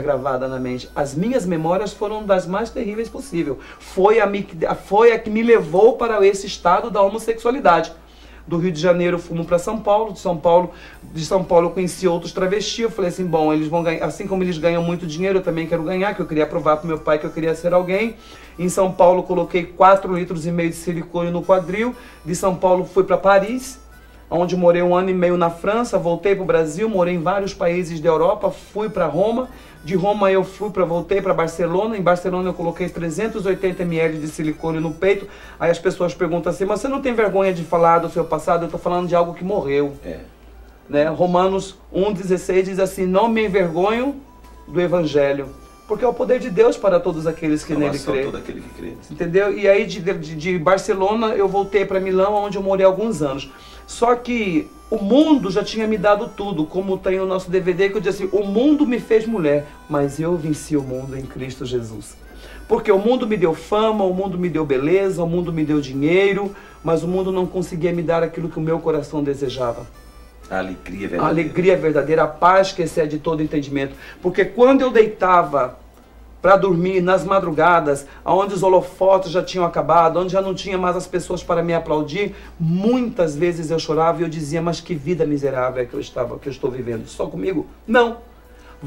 gravada na mente. As minhas memórias foram das mais terríveis possível. Foi a que me levou para esse estado da homossexualidade. Do Rio de Janeiro fomos para São Paulo, de São Paulo eu conheci outros travestis. Eu falei assim, bom, eles vão ganhar, assim como eles ganham muito dinheiro, eu também quero ganhar, que eu queria provar para meu pai que eu queria ser alguém. Em São Paulo coloquei 4,5 litros de silicone no quadril. De São Paulo fui para Paris, onde morei 1 ano e meio na França, voltei para o Brasil, morei em vários países da Europa, fui para Roma. De Roma eu voltei para Barcelona. Em Barcelona eu coloquei 380 ml de silicone no peito. Aí as pessoas perguntam assim, mas você não tem vergonha de falar do seu passado? Eu estou falando de algo que morreu. Né? Romanos 1,16 diz assim, não me envergonho do Evangelho, porque é o poder de Deus para todos aqueles que nele creem. Todo aquele que crê. Entendeu? E aí de Barcelona eu voltei para Milão, onde eu morei alguns anos. Só que o mundo já tinha me dado tudo, como tem o nosso DVD que eu disse assim, o mundo me fez mulher, mas eu venci o mundo em Cristo Jesus. Porque o mundo me deu fama, o mundo me deu beleza, o mundo me deu dinheiro, mas o mundo não conseguia me dar aquilo que o meu coração desejava. A alegria verdadeira. A alegria verdadeira, a paz que excede todo entendimento. Porque quando eu deitava para dormir nas madrugadas, onde os holofotes já tinham acabado, onde já não tinha mais as pessoas para me aplaudir, muitas vezes eu chorava e eu dizia, mas que vida miserável é que eu estou vivendo. Só comigo? Não.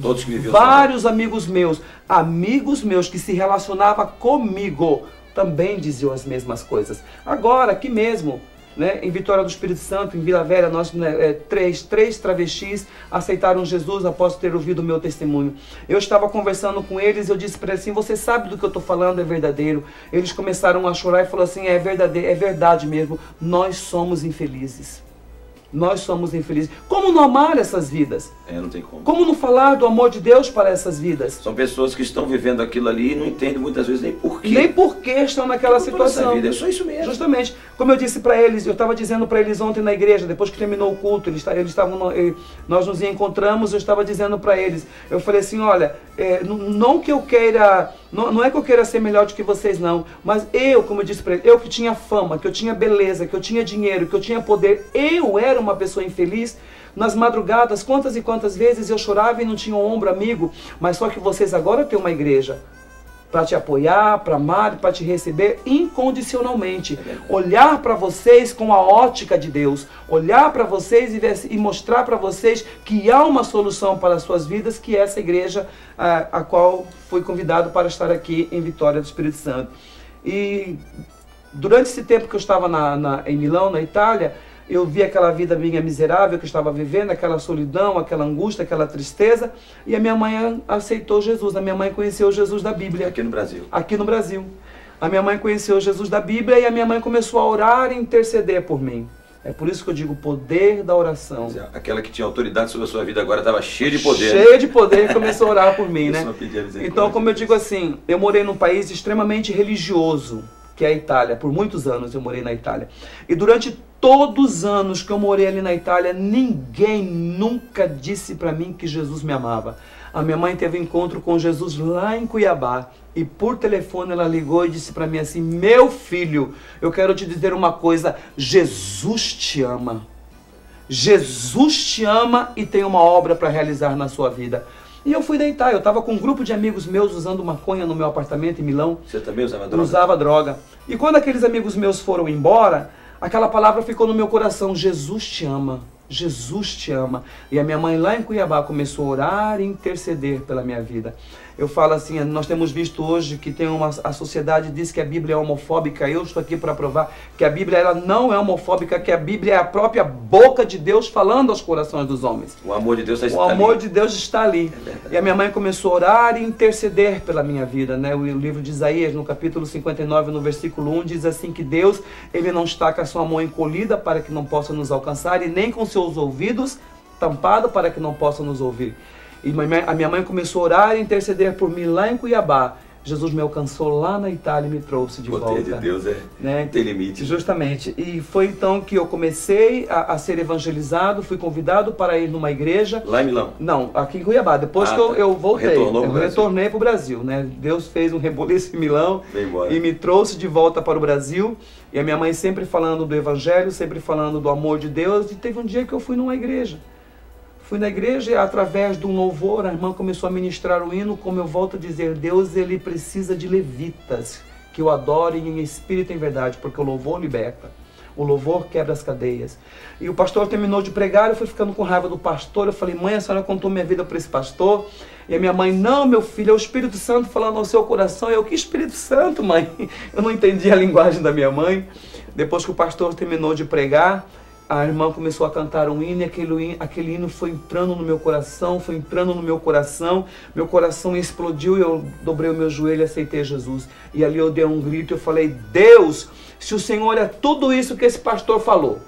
Todos que viviam. Vários amigos meus que se relacionavam comigo, também diziam as mesmas coisas. Agora, aqui mesmo, né, em Vitória do Espírito Santo, em Vila Velha, nós, três travestis aceitaram Jesus após ter ouvido o meu testemunho. Eu estava conversando com eles, eu disse para eles assim, você sabe do que eu estou falando, é verdadeiro. Eles começaram a chorar e falaram assim, é verdadeiro, é verdade mesmo, nós somos infelizes. Nós somos infelizes. Como não amar essas vidas? Não tem como. Como não falar do amor de Deus para essas vidas? São pessoas que estão vivendo aquilo ali e não entendem muitas vezes nem porquê. Nem porquê estão naquela situação. Vida, é só isso mesmo. Justamente. Como eu disse para eles, eu estava dizendo para eles ontem na igreja, depois que terminou o culto, nós nos encontramos, eu estava dizendo para eles, eu falei assim, olha, não que eu queira, não é que eu queira ser melhor do que vocês não, mas eu, como eu disse para eles, eu que tinha fama, que eu tinha beleza, que eu tinha dinheiro, que eu tinha poder, eu era uma pessoa infeliz. Nas madrugadas, quantas e quantas vezes eu chorava e não tinha um ombro amigo, mas só que vocês agora têm uma igreja para te apoiar, para amar, para te receber incondicionalmente. Olhar para vocês com a ótica de Deus, olhar para vocês e mostrar para vocês que há uma solução para as suas vidas, que é essa igreja a qual fui convidado para estar aqui em Vitória do Espírito Santo. E durante esse tempo que eu estava em Milão, na Itália, eu vi aquela vida minha miserável que eu estava vivendo, aquela solidão, aquela angústia, aquela tristeza. E a minha mãe aceitou Jesus. A minha mãe conheceu Jesus da Bíblia. Aqui no Brasil. Aqui no Brasil. A minha mãe conheceu Jesus da Bíblia e a minha mãe começou a orar e interceder por mim. É por isso que eu digo o poder da oração. Aquela que tinha autoridade sobre a sua vida agora estava cheia de poder. Cheia de poder e começou a orar por mim, né? Então, então, como eu digo assim, eu morei num país extremamente religioso, que é a Itália. Por muitos anos eu morei na Itália. E durante todos os anos que eu morei ali na Itália, ninguém nunca disse para mim que Jesus me amava. A minha mãe teve um encontro com Jesus lá em Cuiabá. E por telefone ela ligou e disse para mim assim, meu filho, eu quero te dizer uma coisa, Jesus te ama. Jesus te ama e tem uma obra para realizar na sua vida. E eu fui deitar, eu estava com um grupo de amigos meus usando maconha no meu apartamento em Milão. Você também usava droga? Usava droga. E quando aqueles amigos meus foram embora, aquela palavra ficou no meu coração, Jesus te ama, Jesus te ama. E a minha mãe lá em Cuiabá começou a orar e interceder pela minha vida. Eu falo assim, nós temos visto hoje que a sociedade diz que a Bíblia é homofóbica. Eu estou aqui para provar que a Bíblia ela não é homofóbica, que a Bíblia é a própria boca de Deus falando aos corações dos homens. O amor de Deus está ali. O amor de Deus está ali. E a minha mãe começou a orar e interceder pela minha vida, né? O livro de Isaías, no capítulo 59, no versículo 1, diz assim que Deus, ele não está com a sua mão encolhida para que não possa nos alcançar e nem com seus ouvidos tampado para que não possa nos ouvir. E a minha mãe começou a orar e interceder por mim lá em Cuiabá. Jesus me alcançou lá na Itália e me trouxe de volta. O poder de Deus não tem limite. Justamente. E foi então que eu comecei a ser evangelizado, fui convidado para ir numa igreja. Lá em Milão? Não, aqui em Cuiabá. Depois que eu voltei, eu retornei para o Brasil. Né? Deus fez um reboliço em Milão e me trouxe de volta para o Brasil. E a minha mãe sempre falando do evangelho, sempre falando do amor de Deus. E teve um dia que eu fui numa igreja. Fui na igreja e através de um louvor, a irmã começou a ministrar o hino, como eu volto a dizer, Deus ele precisa de levitas, que o adorem em espírito e em verdade, porque o louvor liberta. O louvor quebra as cadeias. E o pastor terminou de pregar, eu fui ficando com raiva do pastor, eu falei, mãe, a senhora contou minha vida para esse pastor? E a minha mãe, não, meu filho, é o Espírito Santo falando ao seu coração. Eu, que Espírito Santo, mãe? Eu não entendi a linguagem da minha mãe. Depois que o pastor terminou de pregar, a irmã começou a cantar um hino, e aquele hino foi entrando no meu coração, meu coração explodiu e eu dobrei o meu joelho e aceitei Jesus. E ali eu dei um grito, eu falei, Deus, se o Senhor é tudo isso que esse pastor falou,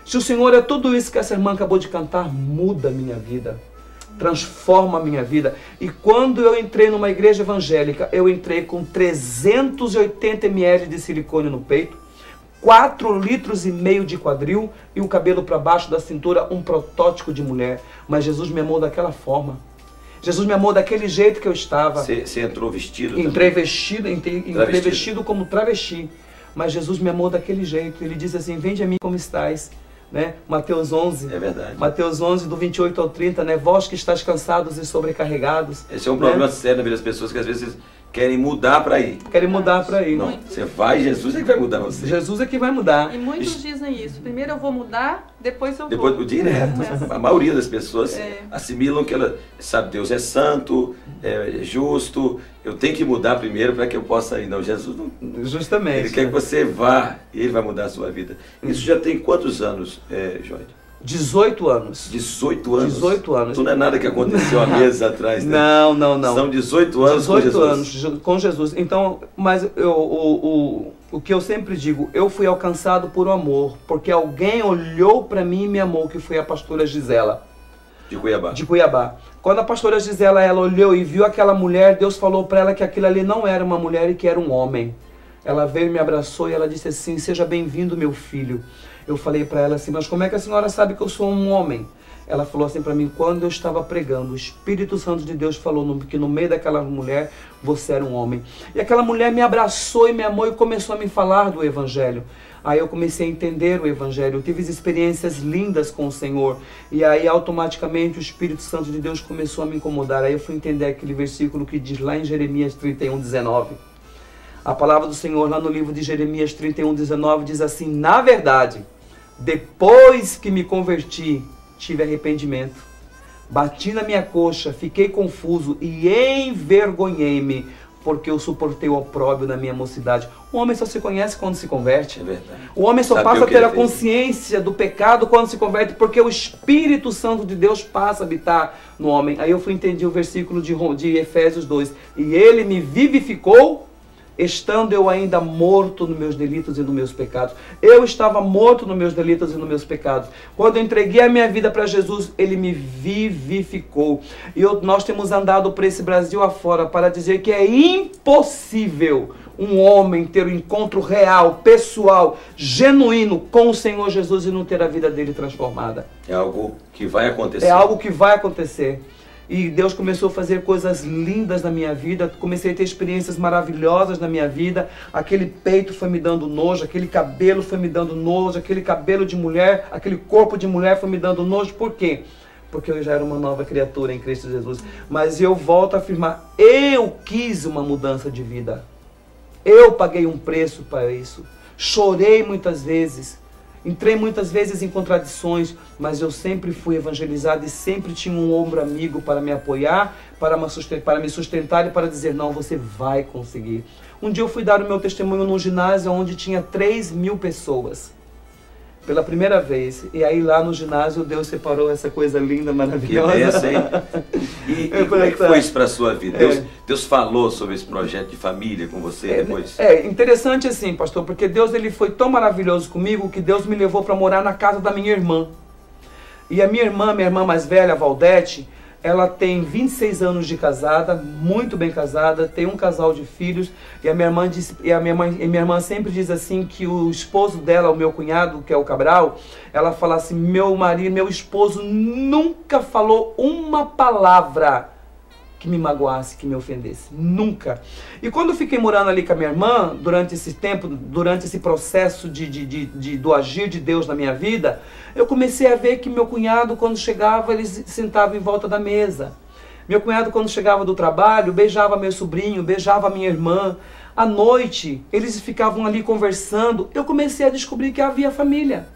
se o Senhor é tudo isso que essa irmã acabou de cantar, muda a minha vida, transforma a minha vida. E quando eu entrei numa igreja evangélica, eu entrei com 380 ml de silicone no peito, 4,5 litros de quadril e o cabelo para baixo da cintura, um protótipo de mulher. Mas Jesus me amou daquela forma. Jesus me amou daquele jeito que eu estava. Você entrou vestido? Entrei vestido como travesti. Mas Jesus me amou daquele jeito. Ele disse assim, vende a mim como estás. Né? Mateus 11. É verdade. Mateus 11, do 28 ao 30, né? Vós que estáis cansados e sobrecarregados. Esse é um problema sério na vida das pessoas, que às vezes querem mudar para ir. Querem mudar para ir. Não, você vai, Jesus é que vai mudar você. Jesus é que vai mudar. E muitos dizem isso. Primeiro eu vou mudar, depois eu vou. Depois direto. A maioria das pessoas assimilam que ela sabe, Deus é santo, é justo, eu tenho que mudar primeiro para que eu possa ir. Não, Jesus não. Justamente. Ele quer que você vá e ele vai mudar a sua vida. Isso já tem quantos anos, Jorge? 18 anos. 18 anos? 18 anos. Isso não é nada que aconteceu há meses atrás, né? Não. São 18 anos 18 com Jesus. anos com Jesus. Então, mas o que eu sempre digo, eu fui alcançado por amor, porque alguém olhou para mim e me amou, que foi a pastora Gisela. De Cuiabá. De Cuiabá. Quando a pastora Gisela, ela olhou e viu aquela mulher, Deus falou para ela que aquilo ali não era uma mulher e que era um homem. Ela veio, me abraçou e ela disse assim, seja bem-vindo, meu filho. Eu falei para ela assim, mas como é que a senhora sabe que eu sou um homem? Ela falou assim para mim, quando eu estava pregando, o Espírito Santo de Deus falou que no meio daquela mulher, você era um homem. E aquela mulher me abraçou e me amou e começou a me falar do Evangelho. Aí eu comecei a entender o Evangelho, eu tive experiências lindas com o Senhor. E aí automaticamente o Espírito Santo de Deus começou a me incomodar. Aí eu fui entender aquele versículo que diz lá em Jeremias 31:19. A palavra do Senhor lá no livro de Jeremias 31:19 diz assim, na verdade, depois que me converti, tive arrependimento. Bati na minha coxa, fiquei confuso e envergonhei-me, porque eu suportei o opróbrio na minha mocidade. O homem só se conhece quando se converte. É verdade. O homem só passa a ter a consciência do pecado quando se converte, porque o Espírito Santo de Deus passa a habitar no homem. Aí eu entendi o versículo de Efésios 2. E ele me vivificou, estando eu ainda morto nos meus delitos e nos meus pecados. Eu estava morto nos meus delitos e nos meus pecados. Quando eu entreguei a minha vida para Jesus, ele me vivificou. E nós temos andado por esse Brasil afora para dizer que é impossível um homem ter um encontro real, pessoal, genuíno com o Senhor Jesus e não ter a vida dele transformada. É algo que vai acontecer. É algo que vai acontecer. E Deus começou a fazer coisas lindas na minha vida, comecei a ter experiências maravilhosas na minha vida. Aquele peito foi me dando nojo, aquele cabelo foi me dando nojo, aquele cabelo de mulher, aquele corpo de mulher foi me dando nojo. Por quê? Porque eu já era uma nova criatura em Cristo Jesus. Mas eu volto a afirmar, eu quis uma mudança de vida. Eu paguei um preço para isso. Chorei muitas vezes. Entrei muitas vezes em contradições, mas eu sempre fui evangelizado e sempre tinha um ombro amigo para me apoiar, para me sustentar e para dizer, não, você vai conseguir. Um dia eu fui dar o meu testemunho num ginásio onde tinha 3.000 pessoas. Pela primeira vez. E aí lá no ginásio Deus separou essa coisa linda, maravilhosa. Que benção, hein? E como é que foi isso para a sua vida? Deus falou sobre esse projeto de família com você depois? É interessante assim, pastor, porque Deus ele foi tão maravilhoso comigo que Deus me levou para morar na casa da minha irmã. E a minha irmã mais velha, a Valdete, ela tem 26 anos de casada, muito bem casada, tem um casal de filhos, e a minha irmã sempre diz assim que o esposo dela, o meu cunhado, que é o Cabral, ela fala assim, meu esposo nunca falou uma palavra que me magoasse, que me ofendesse. Nunca. E quando eu fiquei morando ali com a minha irmã, durante esse tempo, durante esse processo do agir de Deus na minha vida, eu comecei a ver que meu cunhado, quando chegava, eles sentavam em volta da mesa. Meu cunhado, quando chegava do trabalho, beijava meu sobrinho, beijava minha irmã. À noite, eles ficavam ali conversando. Eu comecei a descobrir que havia família.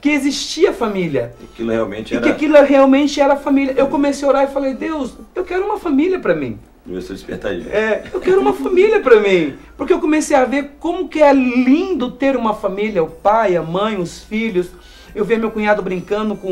Que existia família. Aquilo realmente era... E que aquilo realmente era família. Eu comecei a orar e falei, Deus, eu quero uma família para mim. Começou a despertar isso. Eu quero uma família para mim. Porque eu comecei a ver como que é lindo ter uma família. O pai, a mãe, os filhos. Eu vi meu cunhado brincando com